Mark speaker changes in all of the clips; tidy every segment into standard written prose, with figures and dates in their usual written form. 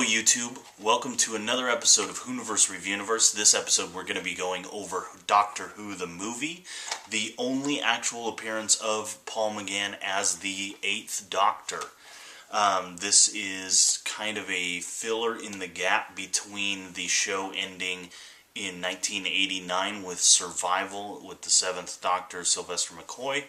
Speaker 1: Hello YouTube, welcome to another episode of Whoniverse, Reviewniverse. This episode we're going to be going over Doctor Who the movie, the only actual appearance of Paul McGann as the 8th Doctor. This is kind of a filler in the gap between the show ending in 1989 with Survival with the 7th Doctor, Sylvester McCoy,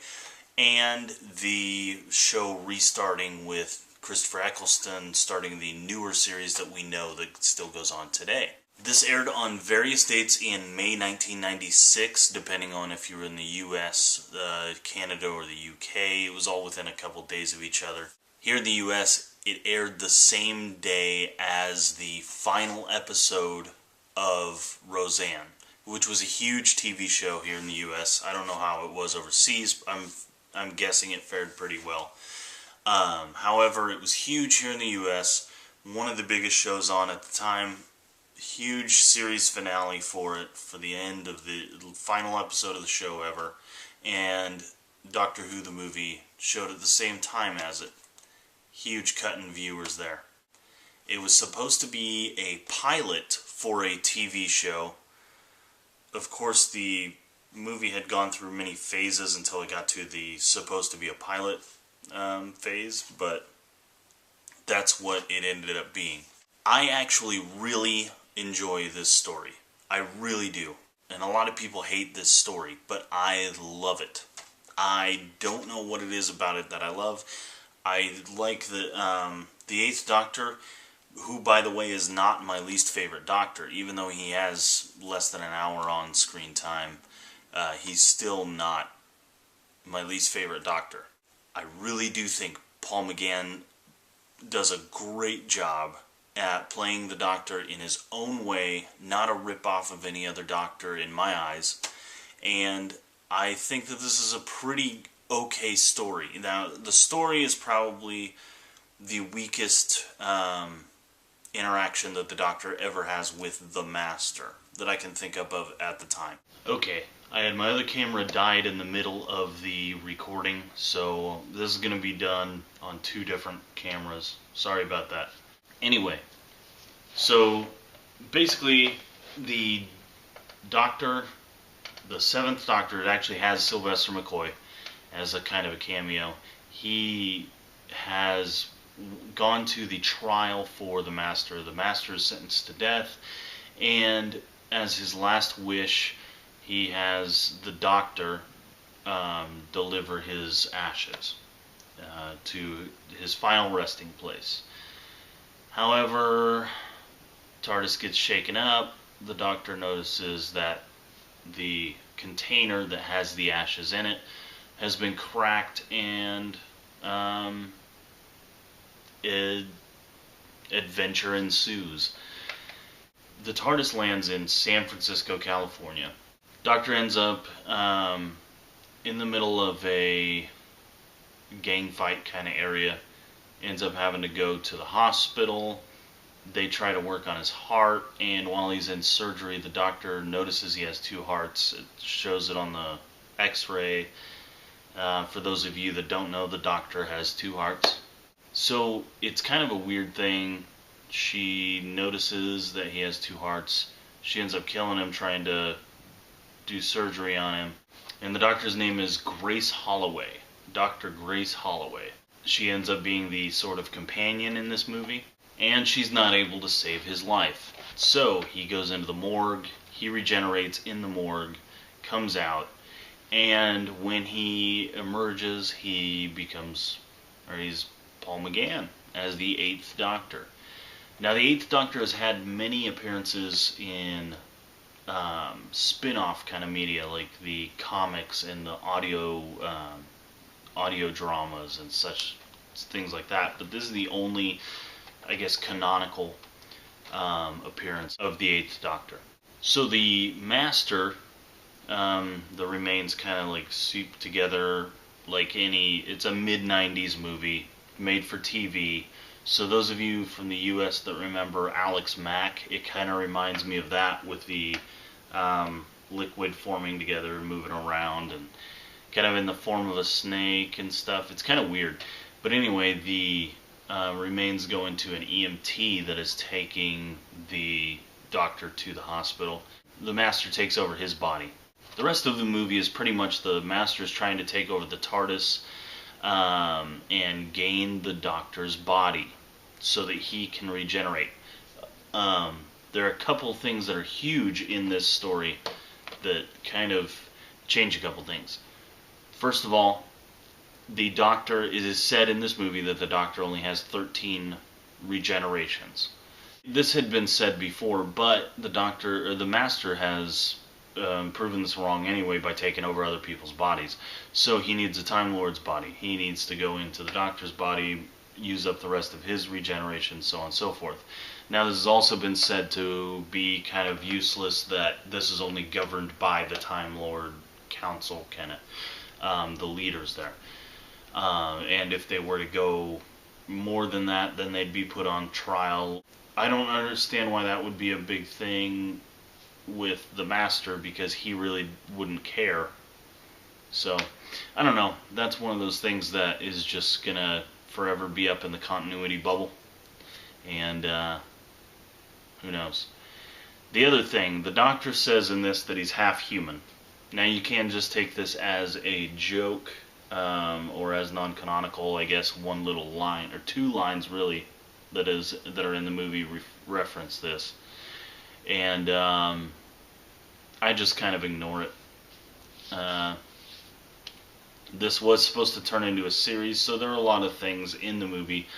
Speaker 1: and the show restarting with Christopher Eccleston starting the newer series that we know that still goes on today. This aired on various dates in May 1996, depending on if you were in the US, Canada, or the UK. It was all within a couple days of each other. Here in the US, it aired the same day as the final episode of Roseanne, which was a huge TV show here in the US. I don't know how it was overseas. I'm guessing it fared pretty well. However, it was huge here in the US, one of the biggest shows on at the time, huge series finale for it, for the end of the final episode of the show ever, and Doctor Who the movie showed at the same time as it. Huge cut in viewers there. It was supposed to be a pilot for a TV show. Of course, the movie had gone through many phases until it got to the supposed to be a pilot phase, but that's what it ended up being. I actually really enjoy this story. I really do. And a lot of people hate this story, but I love it. I don't know what it is about it that I love. I like the 8th Doctor, who, by the way, is not my least favorite Doctor. Even though he has less than an hour on screen time, he's still not my least favorite Doctor. I really do think Paul McGann does a great job at playing the Doctor in his own way, not a rip-off of any other Doctor in my eyes. And I think that this is a pretty okay story. Now, the story is probably the weakest interaction that the Doctor ever has with the Master that I can think of at the time. Okay, I had my other camera died in the middle of the recording, so this is going to be done on 2 different cameras. Sorry about that. Anyway, so basically the Doctor, the 7th Doctor, it actually has Sylvester McCoy as a kind of a cameo. He has gone to the trial for the Master. The Master is sentenced to death, and as his last wish, he has the Doctor deliver his ashes to his final resting place. However, TARDIS gets shaken up. The Doctor notices that the container that has the ashes in it has been cracked, and adventure ensues. The TARDIS lands in San Francisco, California. Doctor ends up in the middle of a gang fight kind of area. Ends up having to go to the hospital. They try to work on his heart, and while he's in surgery, the Doctor notices he has 2 hearts. It shows it on the X-ray. For those of you that don't know, the Doctor has 2 hearts. So it's kind of a weird thing. She notices that he has 2 hearts. She ends up killing him, trying to do surgery on him. And the Doctor's name is Grace Holloway. Dr. Grace Holloway. She ends up being the sort of companion in this movie, and she's not able to save his life. So he goes into the morgue, he regenerates in the morgue, comes out, and when he emerges, he's Paul McGann as the 8th Doctor. Now, the 8th Doctor has had many appearances in spin-off kind of media, like the comics and the audio dramas and such things like that. But this is the only, I guess, canonical appearance of the 8th Doctor. So the Master, the remains kind of like soup together like it's a mid-90s movie made for TV. So those of you from the US that remember Alex Mack, it kind of reminds me of that, with the liquid forming together and moving around and kind of in the form of a snake and stuff. It's kind of weird. But anyway, the remains going to an EMT that is taking the Doctor to the hospital. The Master takes over his body. The rest of the movie is pretty much the Master's trying to take over the TARDIS and gain the Doctor's body so that he can regenerate. There are a couple things that are huge in this story that kind of change a couple things. First of all, the Doctor, it is said in this movie that the Doctor only has 13 regenerations. This had been said before, but the Master has proven this wrong anyway by taking over other people's bodies. So he needs a Time Lord's body. He needs to go into the Doctor's body, use up the rest of his regeneration, so on and so forth. Now, this has also been said to be kind of useless, that this is only governed by the Time Lord Council, the leaders there. And if they were to go more than that, then they'd be put on trial. I don't understand why that would be a big thing with the Master, because he really wouldn't care. So, I don't know. That's one of those things that is just gonna forever be up in the continuity bubble. And, who knows. The other thing, the Doctor says in this that he's half human. Now, you can just take this as a joke, or as non-canonical, I guess. One little line, or two lines really, that are in the movie reference this. And I just kind of ignore it. This was supposed to turn into a series, so there are a lot of things in the movie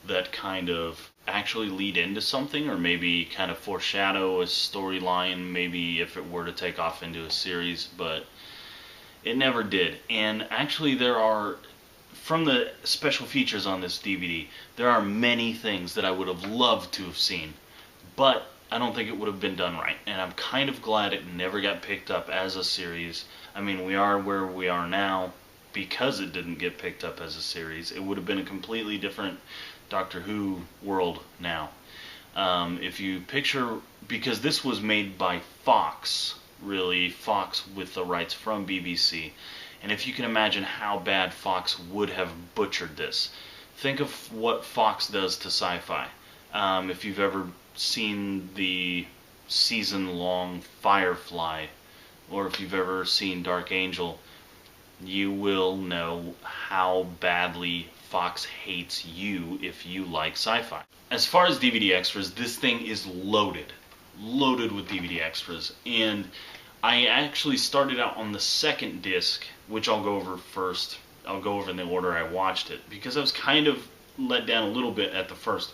Speaker 1: that kind of actually lead into something, or maybe kind of foreshadow a storyline, maybe if it were to take off into a series, but it never did. And actually there are, from the special features on this DVD, there are many things that I would have loved to have seen, but I don't think it would have been done right. And I'm kind of glad it never got picked up as a series. I mean, we are where we are now because it didn't get picked up as a series. It would have been a completely different Doctor Who world now. If you picture, because this was made by Fox, really, Fox with the rights from BBC. And if you can imagine how bad Fox would have butchered this. Think of what Fox does to sci-fi. If you've ever seen the season-long Firefly, or if you've ever seen Dark Angel, you will know how badly Fox hates you if you like sci-fi. As far as DVD extras, this thing is loaded with DVD extras, and I actually started out on the second disc, which I'll go over first. I'll go over in the order I watched it, because I was kind of let down a little bit at the first.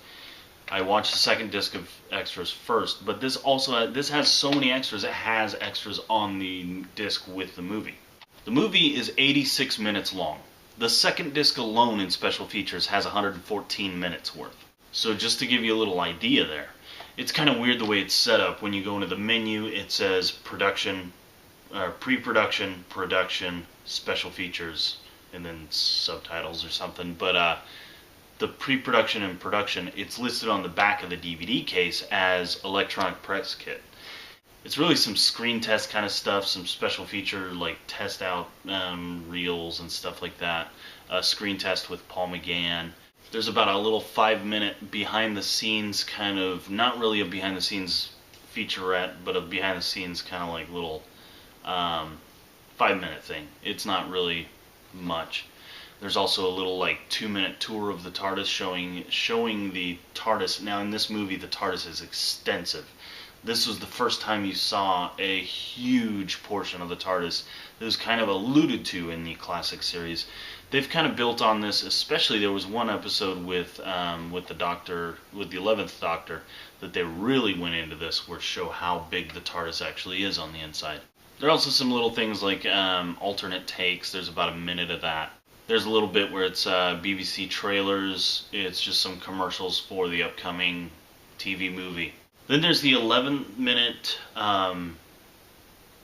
Speaker 1: I watched the second disc of extras first, but this has so many extras. It has extras on the disc with the movie. The movie is 86 minutes long. The second disc alone in special features has 114 minutes worth. So just to give you a little idea there, it's kind of weird the way it's set up. When you go into the menu, it says production, pre-production, production, special features, and then subtitles or something. But the pre-production and production, it's listed on the back of the DVD case as electronic press kit. It's really some screen test kind of stuff, some special feature like test out reels and stuff like that. A screen test with Paul McGann. There's about a little 5-minute behind the scenes kind of, not really a behind the scenes featurette, but a behind the scenes kind of like little 5-minute thing. It's not really much. There's also a little like 2-minute tour of the TARDIS showing the TARDIS. Now in this movie the TARDIS is extensive. This was the first time you saw a huge portion of the TARDIS that was kind of alluded to in the classic series. They've kind of built on this, especially there was one episode with the Doctor, with the 11th Doctor, that they really went into this, where show how big the TARDIS actually is on the inside. There are also some little things like alternate takes. There's about a minute of that. There's a little bit where it's BBC trailers. It's just some commercials for the upcoming TV movie. Then there's the 11-minute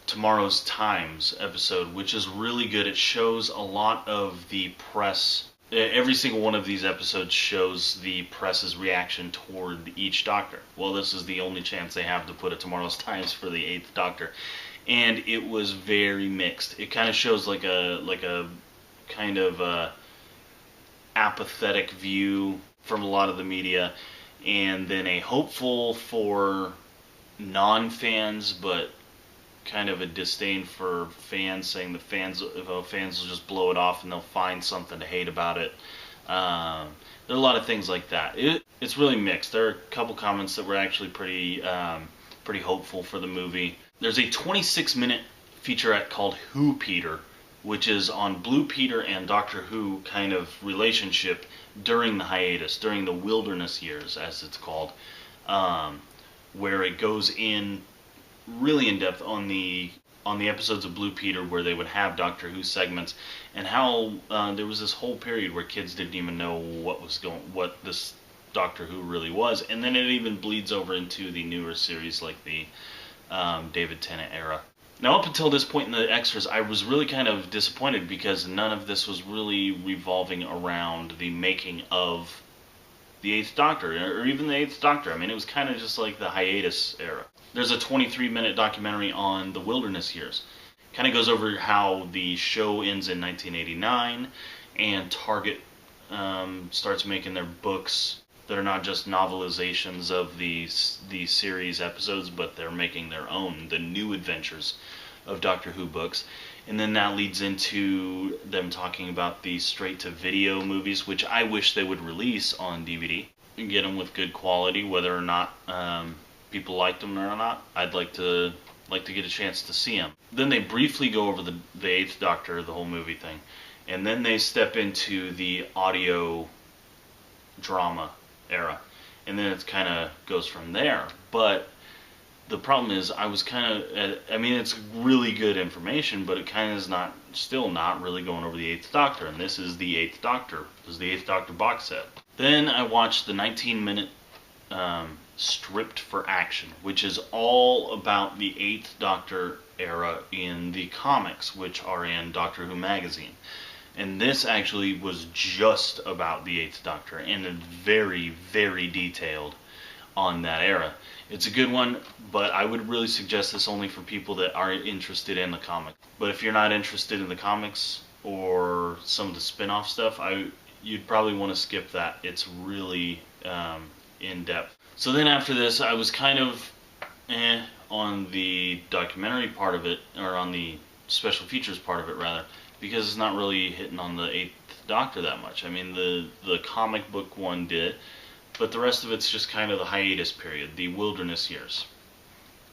Speaker 1: Tomorrow's Times episode, which is really good. It shows a lot of the press. Every single one of these episodes shows the press's reaction toward each Doctor. Well, this is the only chance they have to put a Tomorrow's Times for the 8th Doctor. And it was very mixed. It kind of shows like a kind of apathetic view. from a lot of the media, and then a hopeful for non-fans, but kind of a disdain for fans, saying the fans will just blow it off and they'll find something to hate about it. There are a lot of things like that. It's really mixed. There are a couple comments that were actually pretty hopeful for the movie. There's a 26-minute featurette called Who Peter, which is on Blue Peter and Doctor Who kind of relationship during the hiatus, during the wilderness years, as it's called, where it goes in really in depth on the episodes of Blue Peter where they would have Doctor Who segments, and how there was this whole period where kids didn't even know what this Doctor Who really was, and then it even bleeds over into the newer series like the David Tennant era. Now, up until this point in the extras, I was really kind of disappointed because none of this was really revolving around the making of the Eighth Doctor, or even the Eighth Doctor. I mean, it was kind of just like the hiatus era. There's a 23-minute documentary on the wilderness years. Kind of goes over how the show ends in 1989, and Target starts making their books that are not just novelizations of the series episodes, but they're making their own, the new adventures of Doctor Who books. And then that leads into them talking about the straight-to-video movies, which I wish they would release on DVD and get them with good quality, whether or not people liked them or not. I'd like to get a chance to see them. Then they briefly go over the Eighth Doctor, the whole movie thing, and then they step into the audio drama era, and then it kind of goes from there. But the problem is, I was kind of, I mean, it's really good information, but it kind of is still not really going over the Eighth Doctor, and this is the Eighth Doctor. This is the Eighth Doctor box set. Then I watched the 19-minute Stripped for Action, which is all about the Eighth Doctor era in the comics, which are in Doctor Who magazine. And this actually was just about the Eighth Doctor, and very, very detailed on that era. It's a good one, but I would really suggest this only for people that are interested in the comic. But if you're not interested in the comics or some of the spin-off stuff, you'd probably want to skip that. It's really in-depth. So then after this, I was kind of on the documentary part of it, or on the special features part of it, rather, because it's not really hitting on the Eighth Doctor that much. I mean, the comic book one did, but the rest of it's just kind of the hiatus period, the wilderness years.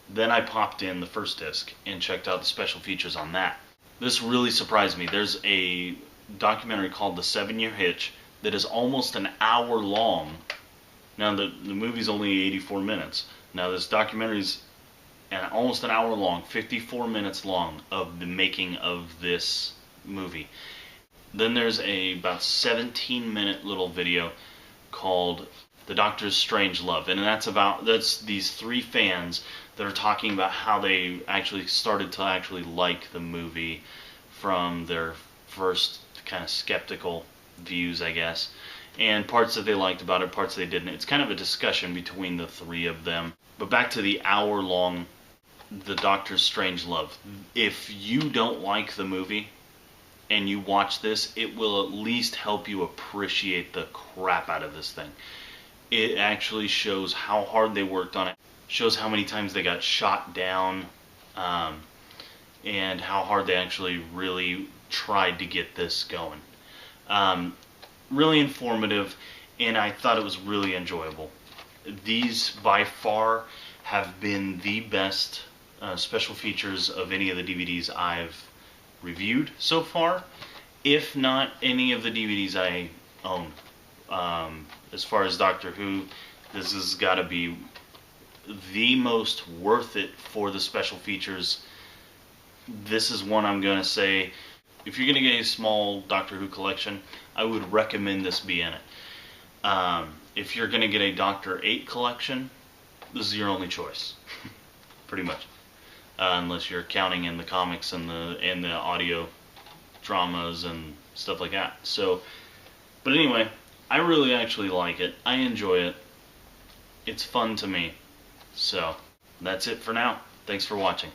Speaker 1: Then I popped in the first disc and checked out the special features on that. This really surprised me. There's a documentary called The 7-Year Hitch that is almost an hour long. Now, the movie's only 84 minutes. Now, this documentary's almost an hour long, 54 minutes long, of the making of this movie. Then there's about 17-minute little video called The Doctor's Strange Love, and that's these three fans that are talking about how they actually started to actually like the movie from their first kind of skeptical views, I guess, and parts that they liked about it, parts they didn't. It's kind of a discussion between the three of them. But back to the hour-long The Doctor's Strange Love. If you don't like the movie and you watch this, it will at least help you appreciate the crap out of this thing. It actually shows how hard they worked on it, shows how many times they got shot down, and how hard they actually really tried to get this going. Really informative, and I thought it was really enjoyable. These, by far, have been the best special features of any of the DVDs I've reviewed so far, if not any of the DVDs I own. As far as Doctor Who, this has got to be the most worth it for the special features. This is one I'm going to say, if you're going to get a small Doctor Who collection, I would recommend this be in it. If you're going to get a Doctor 8 collection, this is your only choice, pretty much. Unless you're counting in the comics and the audio dramas and stuff like that. So, but anyway, I really actually like it. I enjoy it. It's fun to me. So, that's it for now. Thanks for watching.